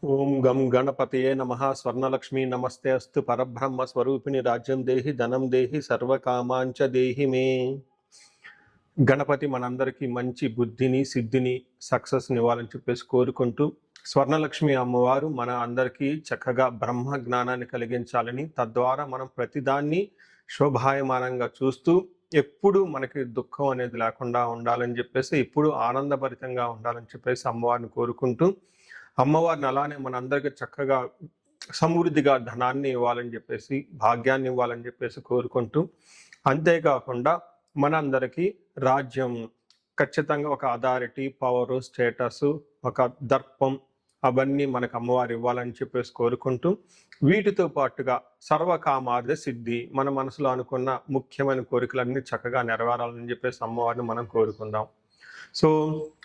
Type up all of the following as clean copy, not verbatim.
ఓం గం గణపతయే నమః. స్వర్ణలక్ష్మీ నమస్తే అస్తు. పరబ్రహ్మ స్వరూపిణి రాజ్యం దేహి ధనం దేహి సర్వకామాంచ దేహి మే. గణపతి మనందరికీ మంచి బుద్ధిని సిద్ధిని సక్సెస్ని ఇవ్వాలని చెప్పేసి కోరుకుంటూ, స్వర్ణలక్ష్మి అమ్మవారు మన అందరికీ చక్కగా బ్రహ్మ జ్ఞానాన్ని కలిగించాలని, తద్వారా మనం ప్రతిదాన్ని శోభాయమానంగా చూస్తూ ఎప్పుడు మనకి దుఃఖం అనేది లేకుండా ఉండాలని చెప్పేసి, ఎప్పుడు ఆనందభరితంగా ఉండాలని చెప్పేసి అమ్మవారిని కోరుకుంటూ, అమ్మవారిని అలానే మనందరికీ చక్కగా సమృద్ధిగా ధనాన్ని ఇవ్వాలని చెప్పేసి, భాగ్యాన్ని ఇవ్వాలని చెప్పేసి కోరుకుంటూ, అంతేకాకుండా మనందరికీ రాజ్యం ఖచ్చితంగా ఒక అథారిటీ, పవరు, స్టేటస్, ఒక దర్పం అవన్నీ మనకు అమ్మవారు ఇవ్వాలని చెప్పేసి కోరుకుంటూ, వీటితో పాటుగా సర్వకామార్థ సిద్ధి, మన మనసులో అనుకున్న ముఖ్యమైన కోరికలన్నీ చక్కగా నెరవేరాలని చెప్పేసి అమ్మవారిని మనం కోరుకుందాం. సో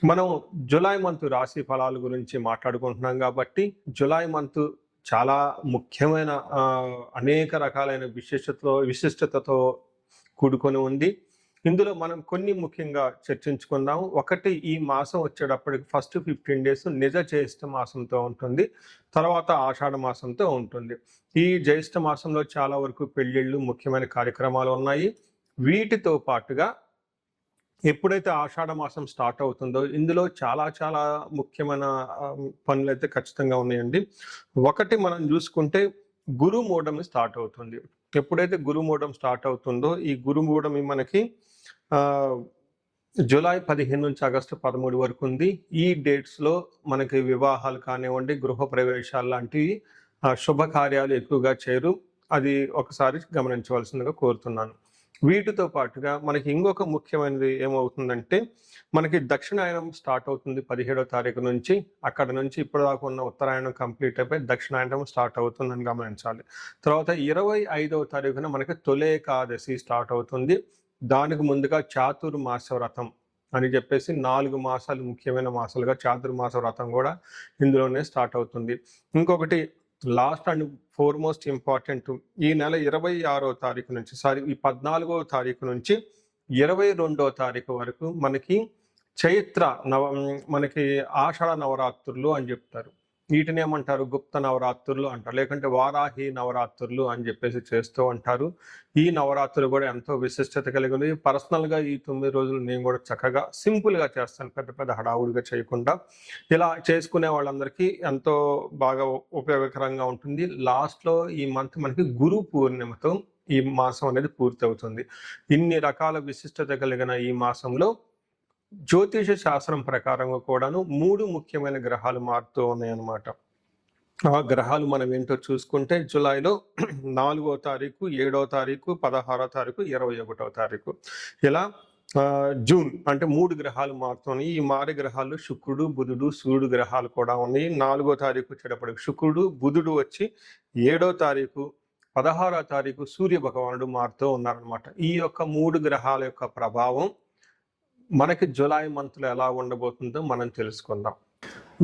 మనం జులై మంత్ రాశి ఫలాల గురించి మాట్లాడుకుంటున్నాం కాబట్టి, జులై మంత్ చాలా ముఖ్యమైన అనేక రకాలైన విశిష్టతతో కూడుకొని ఉంది. ఇందులో మనం కొన్ని ముఖ్యంగా చర్చించుకుందాం. ఒకటి, ఈ మాసం వచ్చేటప్పటికి ఫస్ట్ 15 డేస్ నిజ జ్యేష్ఠ మాసంతో ఉంటుంది, తర్వాత ఆషాఢ మాసంతో ఉంటుంది. ఈ జ్యేష్ఠ మాసంలో చాలా వరకు పెళ్ళిళ్ళు, ముఖ్యమైన కార్యక్రమాలు ఉన్నాయి. వీటితో పాటుగా ఎప్పుడైతే ఆషాఢ మాసం స్టార్ట్ అవుతుందో, ఇందులో చాలా చాలా ముఖ్యమైన పనులు అయితే ఖచ్చితంగా ఉన్నాయండి. ఒకటి, మనం చూసుకుంటే గురుమూఢం స్టార్ట్ అవుతుంది. ఎప్పుడైతే గురుమూఢం స్టార్ట్ అవుతుందో, ఈ గురుమూఢం మనకి జూలై 15 నుంచి ఆగస్టు 13 వరకు ఉంది. ఈ డేట్స్లో మనకి వివాహాలు కానివ్వండి, గృహ ప్రవేశాలు లాంటివి శుభకార్యాలు ఎక్కువగా చేరు. అది ఒకసారి గమనించవలసిందిగా కోరుతున్నాను. వీటితో పాటుగా మనకి ఇంకొక ముఖ్యమైనది ఏమవుతుందంటే, మనకి దక్షిణాయనం స్టార్ట్ అవుతుంది 17వ తారీఖు నుంచి. అక్కడ నుంచి ఇప్పటిదాకా ఉన్న ఉత్తరాయణం కంప్లీట్ అయిపోయి దక్షిణాయనం స్టార్ట్ అవుతుందని గమనించాలి. తర్వాత 25వ తారీఖున మనకి తొలేకాదశి స్టార్ట్ అవుతుంది. దానికి ముందుగా చాతుర్మాస వ్రతం అని చెప్పేసి 4 మాసాలు ముఖ్యమైన మాసాలుగా చాతుర్మాస వ్రతం కూడా ఇందులోనే స్టార్ట్ అవుతుంది. ఇంకొకటి, లాస్ట్ అండ్ ఫోర్మోస్ట్ ఇంపార్టెంట్, ఈ నెల 26వ తారీఖు నుంచి ఈ 14వ తారీఖు నుంచి 22వ తారీఖు వరకు మనకి చైత్ర మనకి ఆషాఢ నవరాత్రులు అని చెప్తారు. వీటిని ఏమంటారు? గుప్త నవరాత్రులు అంటారు, లేకుంటే వారాహి నవరాత్రులు అని చెప్పేసి చేస్తూ ఉంటారు. ఈ నవరాత్రులు కూడా ఎంతో విశిష్టత కలిగి ఉంది. పర్సనల్గా ఈ 9 రోజులు నేను కూడా చక్కగా సింపుల్గా చేస్తాను, పెద్ద పెద్ద హడావుడిగా చేయకుండా. ఇలా చేసుకునే వాళ్ళందరికీ ఎంతో బాగా ఉపయోగకరంగా ఉంటుంది. లాస్ట్లో ఈ మంత్ మనకి గురు పూర్ణిమతో ఈ మాసం అనేది పూర్తి అవుతుంది. ఇన్ని రకాల విశిష్టత కలిగిన ఈ మాసంలో జ్యోతిష శాస్త్రం ప్రకారంగా కూడాను 3 ముఖ్యమైన గ్రహాలు మారుతూ ఉన్నాయన్నమాట. ఆ గ్రహాలు మనం ఏంటో చూసుకుంటే, జూలైలో 4వ తారీఖు, 7వ తారీఖు, 16వ తారీఖు, 21వ తారీఖు, ఇలా జూన్ అంటే 3 గ్రహాలు మారుతున్నాయి. ఈ మారే గ్రహాలు శుక్రుడు, బుధుడు, సూర్యుడు గ్రహాలు కూడా ఉన్నాయి. 4వ తారీఖు వచ్చేటప్పటికి శుక్రుడు, బుధుడు వచ్చి 7వ తారీఖు, 16వ తారీఖు సూర్య భగవానుడు మారుతూ ఉన్నారనమాట. ఈ యొక్క 3 గ్రహాల యొక్క ప్రభావం మనకి జులై మంత్లో ఎలా ఉండబోతుందో మనం తెలుసుకుందాం.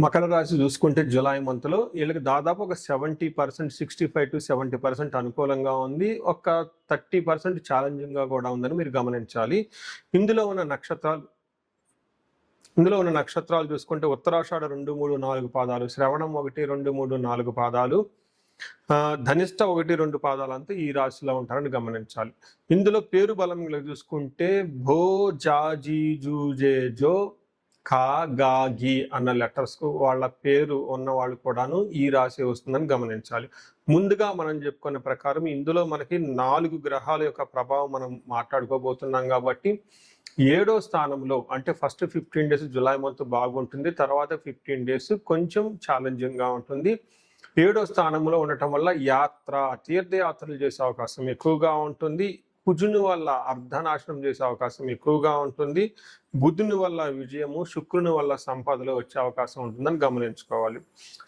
మకర రాశి చూసుకుంటే జులై మంత్లో వీళ్ళకి దాదాపు ఒక 70%, 65 to 70% అనుకూలంగా ఉంది. ఒక 30% ఛాలెంజింగ్గా కూడా ఉందని మీరు గమనించాలి. ఇందులో ఉన్న నక్షత్రాలు చూసుకుంటే ఉత్తరాషాఢ 2, 3, 4 పాదాలు, శ్రవణం 1, 2, 3, 4 పాదాలు, ధనిష్ట 1, 2 పాదాలంతా ఈ రాశిలో ఉంటారని గమనించాలి. ఇందులో పేరు బలం చూసుకుంటే భో, జా, జీ, జూ, జే, జో, ఖా, గా, గి అన్న లెటర్స్ కు వాళ్ళ పేరు ఉన్న వాళ్ళు కూడాను ఈ రాశి వస్తుందని గమనించాలి. ముందుగా మనం చెప్పుకున్న ప్రకారం ఇందులో మనకి 4 గ్రహాల యొక్క ప్రభావం మనం మాట్లాడుకోబోతున్నాం కాబట్టి, 7వ స్థానంలో అంటే ఫస్ట్ 15 డేస్ జులై మంత్ బాగుంటుంది, తర్వాత 15 డేస్ కొంచెం ఛాలెంజింగ్గా ఉంటుంది. 7వ స్థానంలో ఉండటం వల్ల తీర్థయాత్రలు చేసే అవకాశం ఎక్కువగా ఉంటుంది. కుజుని వల్ల అర్ధనాశనం చేసే అవకాశం ఎక్కువగా ఉంటుంది. బుధుని వల్ల విజయము, శుక్రుని వల్ల సంపదలు వచ్చే అవకాశం ఉంటుందని గమనించుకోవాలి.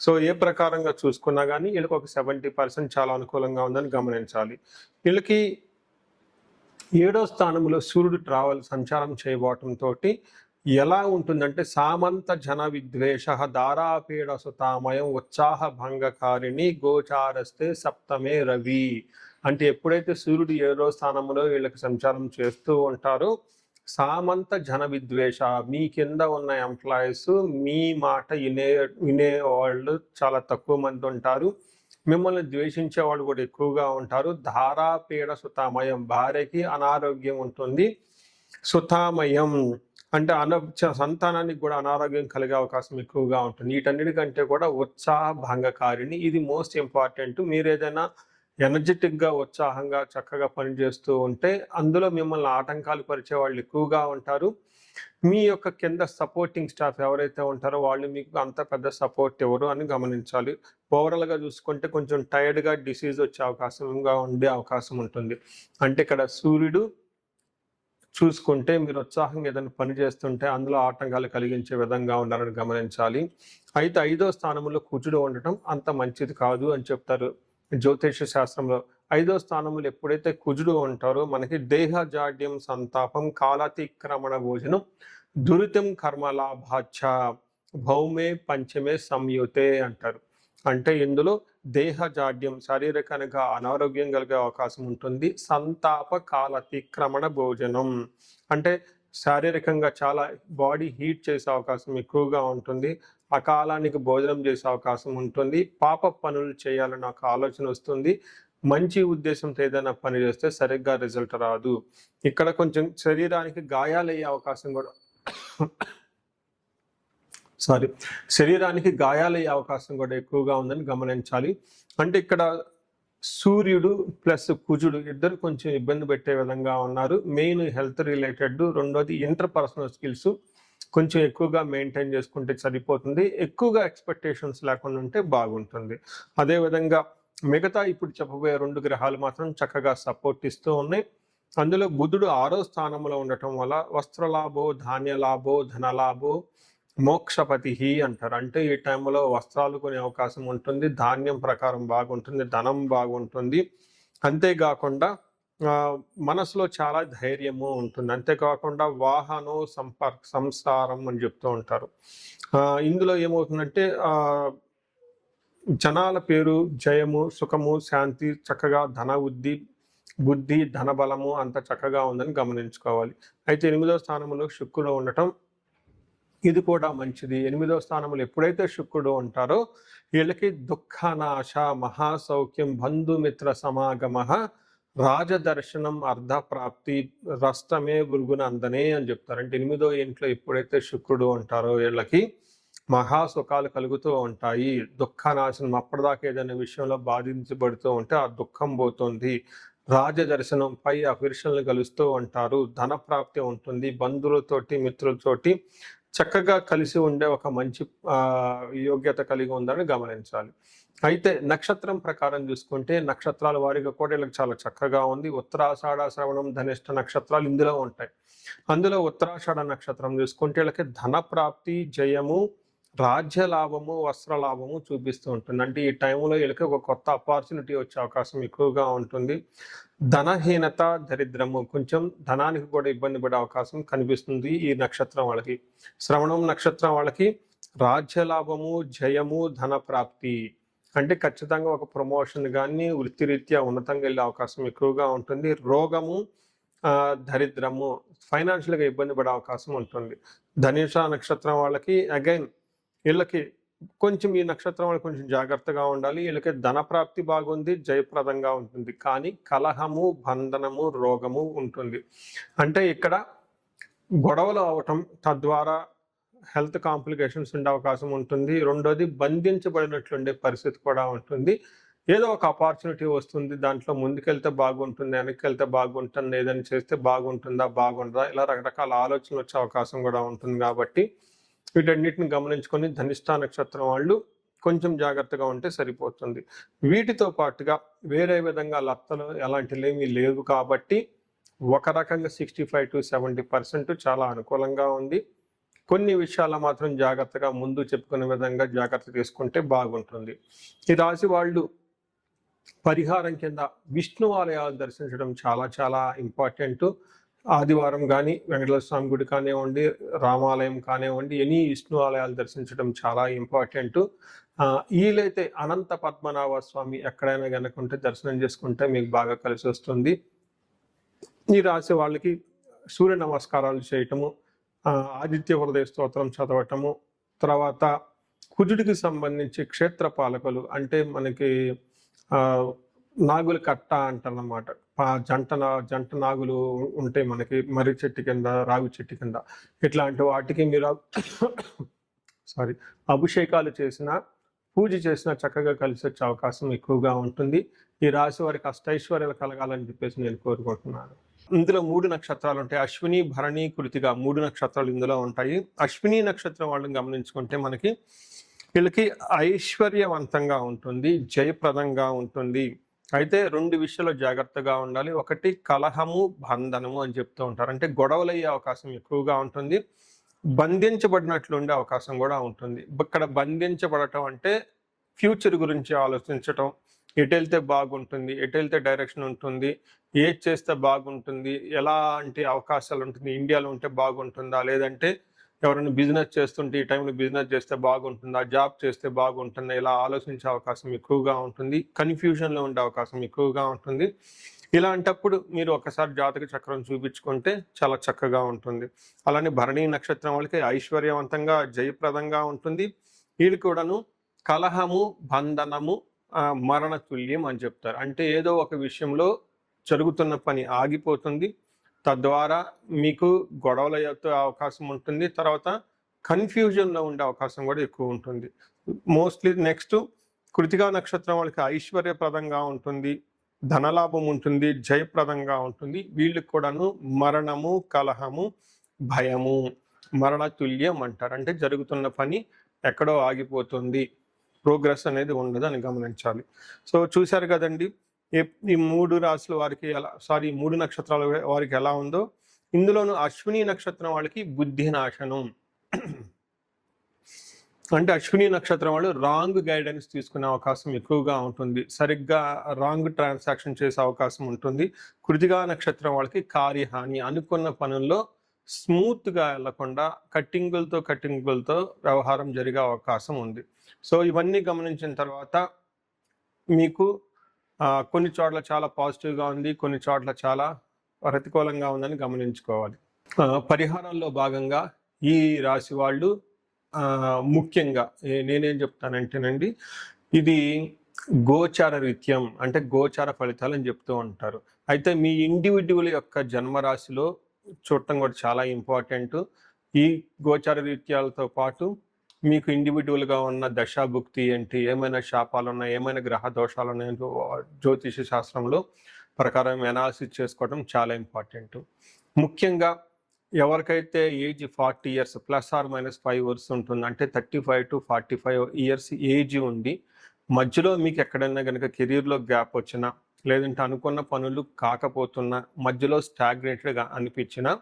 సో ఏ ప్రకారంగా చూసుకున్నా కానీ వీళ్ళకి ఒక 70% చాలా అనుకూలంగా ఉందని గమనించాలి. వీళ్ళకి 7వ స్థానంలో సూర్యుడు సంచారం చేయబోవటంతో ఎలా ఉంటుందంటే, సామంత జన విద్వేష దారాపీడ సుతామయం ఉత్సాహ భంగకారిణి గోచారస్తే సప్తమే రవి. అంటే ఎప్పుడైతే సూర్యుడు 7వ స్థానంలో వీళ్ళకి సంచారం చేస్తూ ఉంటారో, సామంత జన విద్వేష, మీ కింద ఉన్న ఎంప్లాయీస్ మీ మాట వినేవాళ్ళు చాలా తక్కువ మంది ఉంటారు. మిమ్మల్ని ద్వేషించే వాళ్ళు కూడా ఎక్కువగా ఉంటారు. ధారాపీడ సుతామయం, భార్యకి అనారోగ్యం ఉంటుంది. సుతామయం అంటే సంతానానికి కూడా అనారోగ్యం కలిగే అవకాశం ఎక్కువగా ఉంటుంది. వీటన్నిటికంటే కూడా ఉత్సాహ భంగకారిణి, ఇది మోస్ట్ ఇంపార్టెంట్. మీరు ఏదైనా ఎనర్జెటిక్గా, ఉత్సాహంగా, చక్కగా పనిచేస్తూ ఉంటే అందులో మిమ్మల్ని ఆటంకాలు పరిచే వాళ్ళు ఎక్కువగా ఉంటారు. మీ యొక్క కింద సపోర్టింగ్ స్టాఫ్ ఎవరైతే ఉంటారో వాళ్ళు మీకు అంత పెద్ద సపోర్ట్ ఎవరు అని గమనించాలి. ఓవరాల్గా చూసుకుంటే కొంచెం టైర్డ్గా, డిసీజ్ వచ్చే ఉండే అవకాశం ఉంటుంది. అంటే ఇక్కడ సూర్యుడు చూసుకుంటే మీరు ఉత్సాహంగా ఏదైనా పని చేస్తుంటే అందులో ఆటంకాలు కలిగించే విధంగా ఉన్నారని గమనించాలి. అయితే 5వ స్థానంలో కుజుడు ఉండటం అంత మంచిది కాదు అని చెప్తారు జ్యోతిష శాస్త్రంలో. 5వ స్థానంలో ఎప్పుడైతే కుజుడు ఉంటారో మనకి దేహ జాడ్యం, సంతాపం, కాలాతిక్రమణ భోజనం, దురితం కర్మలాభాచ, భౌమే పంచమే సంయుతే అంటారు. అంటే ఇందులో దేహ జాడ్యం, శారీరకంగా అనారోగ్యం కలిగే అవకాశం ఉంటుంది. సంతాప కాలాతిక్రమణ భోజనం అంటే శారీరకంగా చాలా బాడీ హీట్ చేసే అవకాశం ఎక్కువగా ఉంటుంది. అకాలానికి భోజనం చేసే అవకాశం ఉంటుంది. పాప పనులు చేయాలని ఒక ఆలోచన వస్తుంది. మంచి ఉద్దేశంతో ఏదైనా పని చేస్తే సరిగ్గా రిజల్ట్ రాదు. ఇక్కడ కొంచెం శరీరానికి గాయాలయ్యే అవకాశం కూడా శరీరానికి గాయాలయ్యే అవకాశం కూడా ఎక్కువగా ఉందని గమనించాలి. అంటే ఇక్కడ సూర్యుడు ప్లస్ కుజుడు ఇద్దరు కొంచెం ఇబ్బంది పెట్టే విధంగా ఉన్నారు. మెయిన్ హెల్త్ రిలేటెడ్, రెండోది ఇంటర్పర్సనల్ స్కిల్స్ కొంచెం ఎక్కువగా మెయింటైన్ చేసుకుంటే సరిపోతుంది. ఎక్కువగా ఎక్స్పెక్టేషన్స్ లేకుండా ఉంటే బాగుంటుంది. అదేవిధంగా మిగతా ఇప్పుడు చెప్పబోయే 2 గ్రహాలు మాత్రం చక్కగా సపోర్ట్ ఇస్తూ ఉన్నాయి. అందులో బుధుడు 6వ స్థానంలో ఉండటం వల్ల వస్త్రలాభో, ధాన్యలాభో, ధనలాభో, మోక్షపతి అంటారు. అంటే ఈ టైంలో వస్త్రాలు కొనే అవకాశం ఉంటుంది, ధాన్యం ప్రకారం బాగుంటుంది, ధనం బాగుంటుంది. అంతేకాకుండా మనసులో చాలా ధైర్యము ఉంటుంది. అంతేకాకుండా వాహనం సంసారం అని చెప్తూ ఉంటారు. ఇందులో ఏమవుతుందంటే జనాల పేరు, జయము, సుఖము, శాంతి, చక్కగా ధన బుద్ధి, ధనబలము అంత చక్కగా ఉందని గమనించుకోవాలి. అయితే 8వ స్థానంలో శుక్రుడు ఉండటం ఇది కూడా మంచిది. 8వ స్థానంలో ఎప్పుడైతే శుక్రుడు ఉంటారో వీళ్ళకి దుఃఖనాశ, మహాసౌఖ్యం, బంధుమిత్ర సమాగమ, రాజదర్శనం, అర్ధప్రాప్తి, రష్టమే భృగునందనే అని చెప్తారు. అంటే 8వ ఇంట్లో ఎప్పుడైతే శుక్రుడు ఉంటారో వీళ్ళకి మహాసుఖాలు కలుగుతూ ఉంటాయి. దుఃఖనాశనం, అప్పటిదాకా ఏదైనా విషయంలో బాధించబడుతూ ఉంటే ఆ దుఃఖం పోతుంది. రాజదర్శనం, పై అఫీషియల్ని కలుస్తూ ఉంటారు. ధన ప్రాప్తి ఉంటుంది. బంధువులతోటి, మిత్రులతోటి చక్కగా కలిసి ఉండే ఒక మంచి యోగ్యత కలిగి ఉందని గమనించాలి. అయితే నక్షత్రం ప్రకారం చూసుకుంటే నక్షత్రాల వారిగా కూడా వీళ్ళకి చాలా చక్కగా ఉంది. ఉత్తరాషాఢ, శ్రవణం, ధనిష్ట నక్షత్రాలు ఇందులో ఉంటాయి. అందులో ఉత్తరాషాఢ నక్షత్రం చూసుకుంటే వీళ్ళకి ధన ప్రాప్తి, జయము, రాజ్య లాభము, వస్త్ర లాభము చూపిస్తూ ఉంటుంది. అంటే ఈ టైంలో వీళ్ళకి ఒక కొత్త ఆపర్చునిటీ వచ్చే అవకాశం ఎక్కువగా ఉంటుంది. ధనహీనత, దరిద్రము, కొంచెం ధనానికి కూడా ఇబ్బంది పడే అవకాశం కనిపిస్తుంది ఈ నక్షత్రం వాళ్ళకి. శ్రవణం నక్షత్రం వాళ్ళకి రాజ్య లాభము, జయము, ధన ప్రాప్తి అంటే ఖచ్చితంగా ఒక ప్రమోషన్ కానీ వృత్తిరీత్యా ఉన్నతంగా వెళ్ళే అవకాశం ఎక్కువగా ఉంటుంది. రోగము, దరిద్రము, ఫైనాన్షియల్గా ఇబ్బంది పడే అవకాశం ఉంటుంది. ధనుష నక్షత్రం వాళ్ళకి అగైన్ వీళ్ళకి కొంచెం ఈ నక్షత్రం వాళ్ళకి కొంచెం జాగ్రత్తగా ఉండాలి. వీళ్ళకి ధనప్రాప్తి బాగుంది, జయప్రదంగా ఉంటుంది. కానీ కలహము, బంధనము, రోగము ఉంటుంది. అంటే ఇక్కడ గొడవలు అవటం, తద్వారా హెల్త్ కాంప్లికేషన్స్ ఉండే అవకాశం ఉంటుంది. రెండోది బంధించబడినట్లుండే పరిస్థితి కూడా ఉంటుంది. ఏదో ఒక ఆపర్చునిటీ వస్తుంది, దాంట్లో ముందుకెళ్తే బాగుంటుంది, వెనక్కి వెళ్తే బాగుంటుంది, ఏదైనా చేస్తే బాగుంటుందా, బాగుంటుందా, ఇలా రకరకాల ఆలోచనలు వచ్చే అవకాశం కూడా ఉంటుంది. కాబట్టి వీటన్నిటిని గమనించుకొని ధనిష్ట నక్షత్రం వాళ్ళు కొంచెం జాగ్రత్తగా ఉంటే సరిపోతుంది. వీటితో పాటుగా వేరే విధంగా లత్తలు ఎలాంటివి లేవు కాబట్టి ఒక రకంగా 65 to 70% చాలా అనుకూలంగా ఉంది. కొన్ని విషయాల మాత్రం జాగ్రత్తగా ముందు చెప్పుకునే విధంగా జాగ్రత్త తీసుకుంటే బాగుంటుంది. ఈ రాశి వాళ్ళు పరిహారం కింద విష్ణు ఆలయాలు దర్శించడం చాలా చాలా ఇంపార్టెంట్. ఆదివారం కానీ వెంకటేశ్వర స్వామి గుడి కానివ్వండి, రామాలయం కానివ్వండి, ఎనీ విష్ణు ఆలయాలు దర్శించడం చాలా ఇంపార్టెంట్. వీలైతే అనంత పద్మనాభ స్వామి ఎక్కడైనా కనుకుంటే దర్శనం చేసుకుంటే మీకు బాగా కలిసి వస్తుంది. ఈ రాశి వాళ్ళకి సూర్య నమస్కారాలు చేయటము, ఆదిత్య హృదయ స్తోత్రం చదవటము, తర్వాత కుజుడికి సంబంధించి క్షేత్ర పాలకులు అంటే మనకి నాగుల కట్ట అంటారన్నమాట. జంట నాగులు ఉంటాయి మనకి, మర్రి చెట్టు కింద, రావి చెట్టు కింద. ఇట్లాంటి వాటికి మీరు అభిషేకాలు చేసిన, పూజ చేసినా చక్కగా కలిసి వచ్చే అవకాశం ఎక్కువగా ఉంటుంది. ఈ రాశి వారికి అష్టైశ్వర్యాలు కలగాలని చెప్పేసి నేను కోరుకుంటున్నాను. ఇందులో 3 నక్షత్రాలు ఉంటాయి. అశ్విని, భరణి, కృతిక 3 నక్షత్రాలు ఇందులో ఉంటాయి. అశ్విని నక్షత్రం వాళ్ళని గమనించుకుంటే మనకి వీళ్ళకి ఐశ్వర్యవంతంగా ఉంటుంది, జయప్రదంగా ఉంటుంది. అయితే 2 విషయాలు జాగ్రత్తగా ఉండాలి. ఒకటి కలహము, బంధనము అని చెప్తూ ఉంటారు. అంటే గొడవలయ్యే అవకాశం ఎక్కువగా ఉంటుంది, బంధించబడినట్లు ఉండే అవకాశం కూడా ఉంటుంది. ఇక్కడ బంధించబడటం అంటే ఫ్యూచర్ గురించి ఆలోచించటం, ఎటు వెళ్తే బాగుంటుంది, ఎటు వెళ్తే డైరెక్షన్ ఉంటుంది, ఏది చేస్తే బాగుంటుంది, ఎలాంటి అవకాశాలు ఉంటుంది, ఇండియాలో ఉంటే బాగుంటుందా, లేదంటే ఎవరైనా బిజినెస్ చేస్తుంటే ఈ టైంలో బిజినెస్ చేస్తే బాగుంటుందా, జాబ్ చేస్తే బాగుంటుందా, ఇలా ఆలోచించే అవకాశం ఎక్కువగా ఉంటుంది. కన్ఫ్యూజన్లో ఉండే అవకాశం ఎక్కువగా ఉంటుంది. ఇలాంటప్పుడు మీరు ఒకసారి జాతక చక్రం చూపించుకుంటే చాలా చక్కగా ఉంటుంది. అలానే భరణి నక్షత్రం వాళ్ళకి ఐశ్వర్యవంతంగా, జయప్రదంగా ఉంటుంది. వీళ్ళు కూడాను కలహము, బంధనము, మరణ తుల్యం అని చెప్తారు. అంటే ఏదో ఒక విషయంలో జరుగుతున్న పని ఆగిపోతుంది, తద్వారా మీకు గొడవలు అయ్యే అవకాశం ఉంటుంది. తర్వాత కన్ఫ్యూజన్లో ఉండే అవకాశం కూడా ఎక్కువ ఉంటుంది. మోస్ట్లీ నెక్స్ట్ కృతికా నక్షత్రం వాళ్ళకి ఐశ్వర్యప్రదంగా ఉంటుంది, ధనలాభం ఉంటుంది, జయప్రదంగా ఉంటుంది. వీళ్ళకి కూడాను మరణము, కలహము, భయము, మరణ తుల్యం అంటారు. అంటే జరుగుతున్న పని ఎక్కడో ఆగిపోతుంది, ప్రోగ్రెస్ అనేది ఉండదు అని గమనించాలి. సో చూశారు కదండి ఈ 3 రాశుల వారికి ఈ 3 నక్షత్రాల వారికి ఎలా ఉందో. ఇందులోనూ అశ్విని నక్షత్రం వాళ్ళకి బుద్ధి నాశనం. అంటే అశ్విని నక్షత్రం వాళ్ళు రాంగ్ గైడెన్స్ తీసుకునే అవకాశం ఎక్కువగా ఉంటుంది, సరిగ్గా రాంగ్ ట్రాన్సాక్షన్ చేసే అవకాశం ఉంటుంది. కృతికా నక్షత్రం వాళ్ళకి కార్యహాని, అనుకున్న పనుల్లో స్మూత్గా వెళ్లకుండా కట్టింగులతో వ్యవహారం జరిగే అవకాశం ఉంది. సో ఇవన్నీ గమనించిన తర్వాత మీకు కొన్ని చోట్ల చాలా పాజిటివ్గా ఉంది, కొన్ని చోట్ల చాలా ప్రతికూలంగా ఉందని గమనించుకోవాలి. పరిహారాల్లో భాగంగా ఈ రాశి వాళ్ళు ముఖ్యంగా నేనేం చెప్తానంటేనండి, ఇది గోచార రీత్యం, అంటే గోచార ఫలితాలు అని చెప్తూ ఉంటారు. అయితే మీ ఇండివిడ్యువల్ యొక్క జన్మరాశిలో చూడటం కూడా చాలా ఇంపార్టెంట్. ఈ గోచార రీత్యాలతో పాటు మీకు ఇండివిడ్యువల్గా ఉన్న దశాభుక్తి ఏంటి, ఏమైనా శాపాలు ఉన్నాయి, ఏమైనా గ్రహ దోషాలు ఉన్నాయి, జ్యోతిష శాస్త్రంలో ప్రకారం ఎనాలిసిస్ చేసుకోవడం చాలా ఇంపార్టెంట్. ముఖ్యంగా ఎవరికైతే ఏజ్ 40 years ±5 years ఉంటుంది, అంటే 35 to 45 years ఏజ్ ఉండి మధ్యలో మీకు ఎక్కడైనా కనుక కెరీర్లో గ్యాప్ వచ్చినా, లేదంటే అనుకున్న పనులు కాకపోతున్నా, మధ్యలో స్టాగ్నేటెడ్గా అనిపించినా,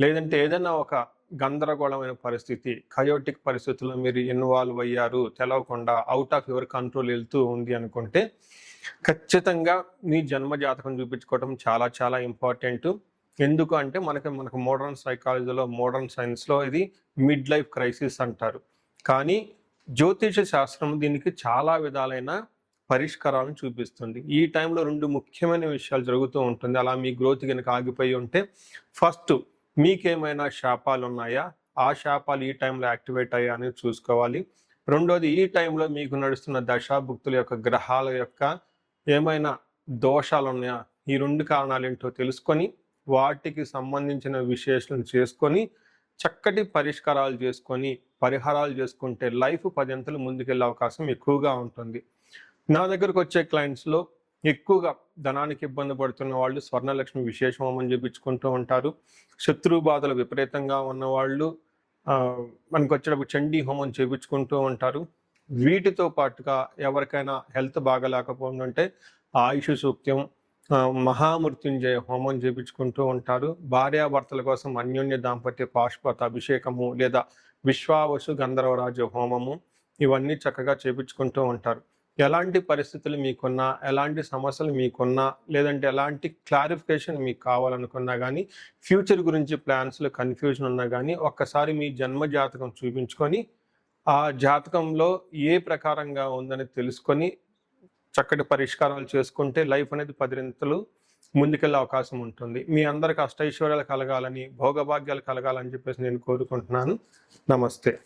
లేదంటే ఏదైనా ఒక గందరగోళమైన పరిస్థితి, కయోటిక్ పరిస్థితుల్లో మీరు ఇన్వాల్వ్ అయ్యారు, తెలవకుండా అవుట్ ఆఫ్ యువర్ కంట్రోల్ వెళ్తూ ఉంది అనుకుంటే ఖచ్చితంగా మీ జన్మ జాతకం చూపించుకోవడం చాలా చాలా ఇంపార్టెంట్. ఎందుకు అంటే మనకు మోడర్న్ సైకాలజీలో, మోడర్న్ సైన్స్లో ఇది మిడ్ లైఫ్ క్రైసిస్ అంటారు. కానీ జ్యోతిష శాస్త్రం దీనికి చాలా విధాలైన పరిష్కారాలను చూపిస్తుంది. ఈ టైంలో 2 ముఖ్యమైన విషయాలు జరుగుతూ ఉంటుంది. అలా మీ గ్రోత్ కనుక ఆగిపోయి ఉంటే, ఫస్ట్ మీకేమైనా శాపాలు ఉన్నాయా, ఆ శాపాలు ఈ టైంలో యాక్టివేట్ అయ్యా అని చూసుకోవాలి. రెండోది, ఈ టైంలో మీకు నడుస్తున్న దశాభుక్తుల యొక్క గ్రహాల యొక్క ఏమైనా దోషాలు ఉన్నాయా, ఈ 2 కారణాలు ఏంటో తెలుసుకొని వాటికి సంబంధించిన విశ్లేషణ చేసుకొని చక్కటి పరిష్కారాలు చేసుకొని పరిహారాలు చేసుకుంటే లైఫ్ 10 అంతలు ముందుకెళ్ళే అవకాశం ఎక్కువగా ఉంటుంది. నా దగ్గరకు వచ్చే క్లయింట్స్లో ఎక్కువగా ధనానికి ఇబ్బంది పడుతున్న వాళ్ళు స్వర్ణలక్ష్మి విశేష హోమం చేయించుకుంటూ ఉంటారు. శత్రు బాధలు విపరీతంగా ఉన్నవాళ్ళు మనకు వచ్చేటప్పుడు చండీ హోమం చేయించుకుంటూ ఉంటారు. వీటితో పాటుగా ఎవరికైనా హెల్త్ బాగలేకపోతుంటే ఆయుష్ సూక్త్యం, మహామృత్యుంజయ హోమం చేయించుకుంటూ ఉంటారు. భార్యాభర్తల కోసం అన్యోన్య దాంపత్య పాశుపత అభిషేకము లేదా విశ్వావసు గంధర్వరాజ హోమము ఇవన్నీ చక్కగా చేయించుకుంటూ ఉంటారు. ఎలాంటి పరిస్థితులు మీకున్నా, ఎలాంటి సమస్యలు మీకున్నా, లేదంటే ఎలాంటి క్లారిఫికేషన్ మీకు కావాలనుకున్నా కానీ, ఫ్యూచర్ గురించి ప్లాన్స్లో కన్ఫ్యూజన్ ఉన్నా కానీ ఒక్కసారి మీ జన్మ జాతకం చూపించుకొని ఆ జాతకంలో ఏ ప్రకారంగా ఉందని తెలుసుకొని చక్కటి పరిష్కారాలు చేసుకుంటే లైఫ్ అనేది 10 అంతలు ముందుకెళ్ళే అవకాశం ఉంటుంది. మీ అందరికి అష్టైశ్వర్యాలు కలగాలని, భోగభాగ్యాలు కలగాలని చెప్పేసి నేను కోరుకుంటున్నాను. నమస్తే.